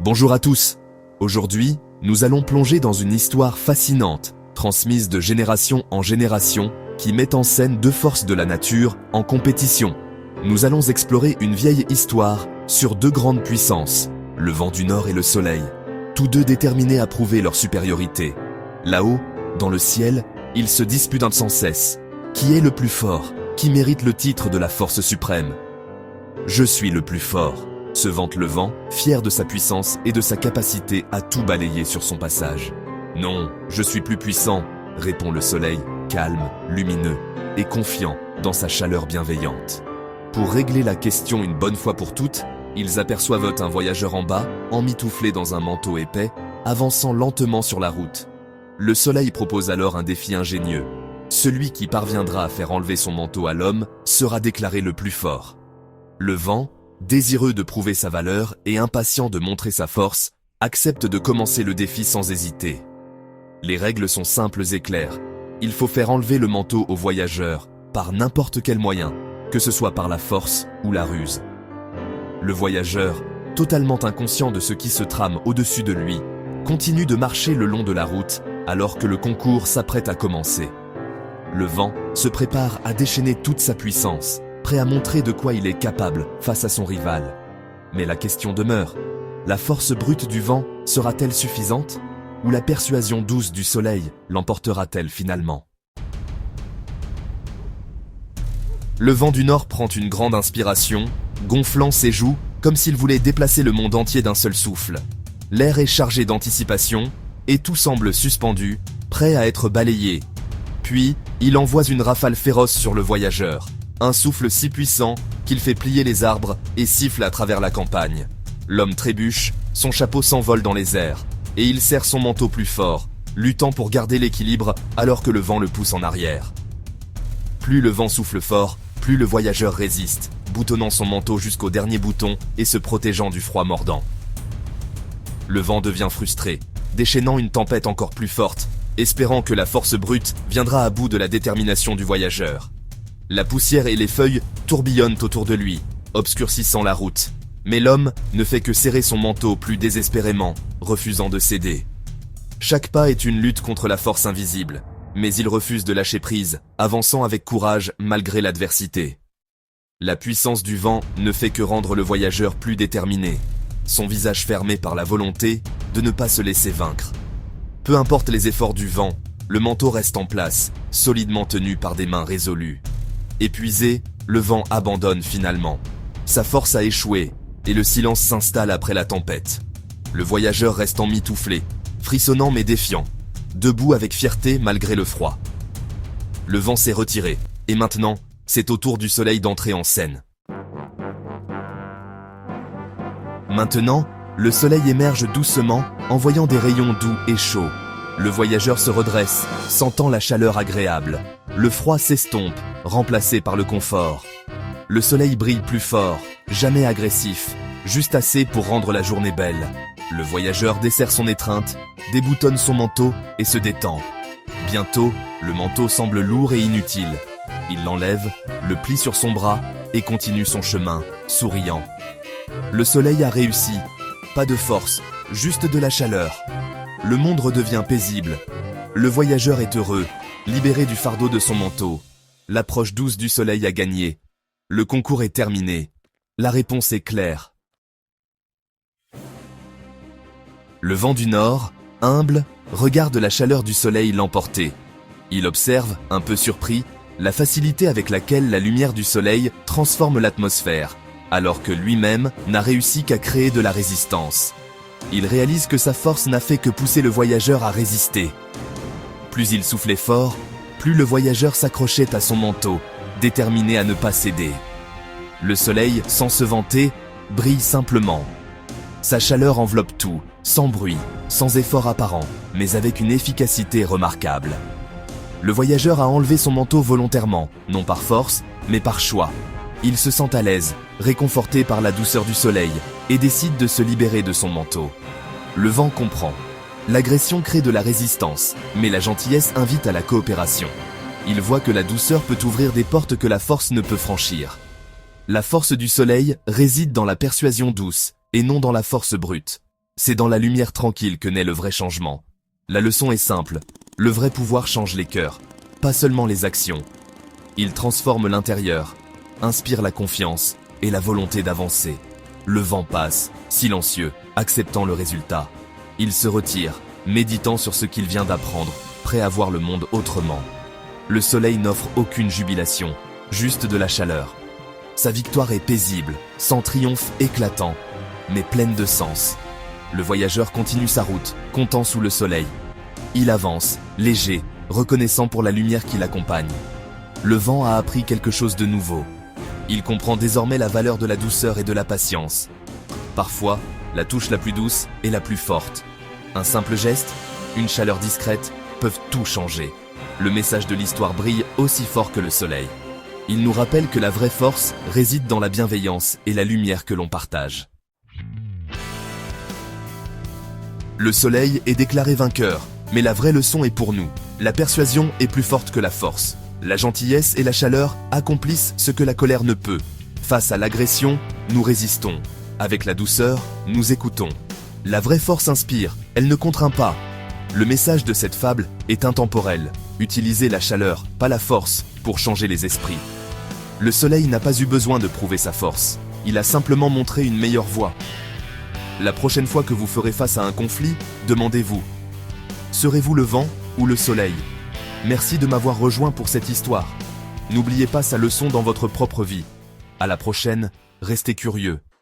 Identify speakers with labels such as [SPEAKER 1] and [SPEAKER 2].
[SPEAKER 1] Bonjour à tous. Aujourd'hui, nous allons plonger dans une histoire fascinante, transmise de génération en génération, qui met en scène deux forces de la nature en compétition. Nous allons explorer une vieille histoire sur deux grandes puissances, le vent du Nord et le soleil, tous deux déterminés à prouver leur supériorité. Là-haut, dans le ciel, ils se disputent sans cesse. Qui est le plus fort? Qui mérite le titre de la force suprême? Je suis le plus fort, se vante le vent, fier de sa puissance et de sa capacité à tout balayer sur son passage. Non, je suis plus puissant, répond le soleil, calme, lumineux et confiant dans sa chaleur bienveillante. Pour régler la question une bonne fois pour toutes, ils aperçoivent un voyageur en bas, emmitouflé dans un manteau épais, avançant lentement sur la route. Le soleil propose alors un défi ingénieux. Celui qui parviendra à faire enlever son manteau à l'homme sera déclaré le plus fort. Le vent, désireux de prouver sa valeur et impatient de montrer sa force, accepte de commencer le défi sans hésiter. Les règles sont simples et claires. Il faut faire enlever le manteau au voyageur, par n'importe quel moyen, que ce soit par la force ou la ruse. Le voyageur, totalement inconscient de ce qui se trame au-dessus de lui, continue de marcher le long de la route alors que le concours s'apprête à commencer. Le vent se prépare à déchaîner toute sa puissance, prêt à montrer de quoi il est capable face à son rival. Mais la question demeure, la force brute du vent sera-t-elle suffisante? Ou la persuasion douce du soleil l'emportera-t-elle finalement? Le vent du Nord prend une grande inspiration, gonflant ses joues comme s'il voulait déplacer le monde entier d'un seul souffle. L'air est chargé d'anticipation et tout semble suspendu, prêt à être balayé. Puis, il envoie une rafale féroce sur le voyageur. Un souffle si puissant qu'il fait plier les arbres et siffle à travers la campagne. L'homme trébuche, son chapeau s'envole dans les airs, et il serre son manteau plus fort, luttant pour garder l'équilibre alors que le vent le pousse en arrière. Plus le vent souffle fort, plus le voyageur résiste, boutonnant son manteau jusqu'au dernier bouton et se protégeant du froid mordant. Le vent devient frustré, déchaînant une tempête encore plus forte, espérant que la force brute viendra à bout de la détermination du voyageur. La poussière et les feuilles tourbillonnent autour de lui, obscurcissant la route. Mais l'homme ne fait que serrer son manteau plus désespérément, refusant de céder. Chaque pas est une lutte contre la force invisible, mais il refuse de lâcher prise, avançant avec courage malgré l'adversité. La puissance du vent ne fait que rendre le voyageur plus déterminé, son visage fermé par la volonté de ne pas se laisser vaincre. Peu importe les efforts du vent, le manteau reste en place, solidement tenu par des mains résolues. Épuisé, le vent abandonne finalement. Sa force a échoué, et le silence s'installe après la tempête. Le voyageur reste emmitouflé, frissonnant mais défiant, debout avec fierté malgré le froid. Le vent s'est retiré, et maintenant, c'est au tour du soleil d'entrer en scène. Maintenant, le soleil émerge doucement, envoyant des rayons doux et chauds. Le voyageur se redresse, sentant la chaleur agréable. Le froid s'estompe, remplacé par le confort. Le soleil brille plus fort, jamais agressif, juste assez pour rendre la journée belle. Le voyageur desserre son étreinte, déboutonne son manteau et se détend. Bientôt, le manteau semble lourd et inutile. Il l'enlève, le plie sur son bras et continue son chemin, souriant. Le soleil a réussi. Pas de force, juste de la chaleur. Le monde redevient paisible. Le voyageur est heureux, libéré du fardeau de son manteau. L'approche douce du soleil a gagné. Le concours est terminé. La réponse est claire. Le vent du Nord, humble, regarde la chaleur du soleil l'emporter. Il observe, un peu surpris, la facilité avec laquelle la lumière du soleil transforme l'atmosphère, alors que lui-même n'a réussi qu'à créer de la résistance. Il réalise que sa force n'a fait que pousser le voyageur à résister. Plus il soufflait fort, plus le voyageur s'accrochait à son manteau, déterminé à ne pas céder. Le soleil, sans se vanter, brille simplement. Sa chaleur enveloppe tout, sans bruit, sans effort apparent, mais avec une efficacité remarquable. Le voyageur a enlevé son manteau volontairement, non par force, mais par choix. Il se sent à l'aise, réconforté par la douceur du soleil, et décide de se libérer de son manteau. Le vent comprend. L'agression crée de la résistance, mais la gentillesse invite à la coopération. Il voit que la douceur peut ouvrir des portes que la force ne peut franchir. La force du soleil réside dans la persuasion douce, et non dans la force brute. C'est dans la lumière tranquille que naît le vrai changement. La leçon est simple, le vrai pouvoir change les cœurs, pas seulement les actions. Il transforme l'intérieur, inspire la confiance et la volonté d'avancer. Le vent passe, silencieux, acceptant le résultat. Il se retire, méditant sur ce qu'il vient d'apprendre, prêt à voir le monde autrement. Le soleil n'offre aucune jubilation, juste de la chaleur. Sa victoire est paisible, sans triomphe éclatant, mais pleine de sens. Le voyageur continue sa route, comptant sous le soleil. Il avance, léger, reconnaissant pour la lumière qui l'accompagne. Le vent a appris quelque chose de nouveau. Il comprend désormais la valeur de la douceur et de la patience. Parfois, la touche la plus douce est la plus forte. Un simple geste, une chaleur discrète, peuvent tout changer. Le message de l'histoire brille aussi fort que le soleil. Il nous rappelle que la vraie force réside dans la bienveillance et la lumière que l'on partage. Le soleil est déclaré vainqueur, mais la vraie leçon est pour nous. La persuasion est plus forte que la force. La gentillesse et la chaleur accomplissent ce que la colère ne peut. Face à l'agression, nous résistons. Avec la douceur, nous écoutons. La vraie force inspire, elle ne contraint pas. Le message de cette fable est intemporel. Utilisez la chaleur, pas la force, pour changer les esprits. Le soleil n'a pas eu besoin de prouver sa force. Il a simplement montré une meilleure voie. La prochaine fois que vous ferez face à un conflit, demandez-vous: serez-vous le vent ou le soleil? Merci de m'avoir rejoint pour cette histoire. N'oubliez pas sa leçon dans votre propre vie. À la prochaine, restez curieux.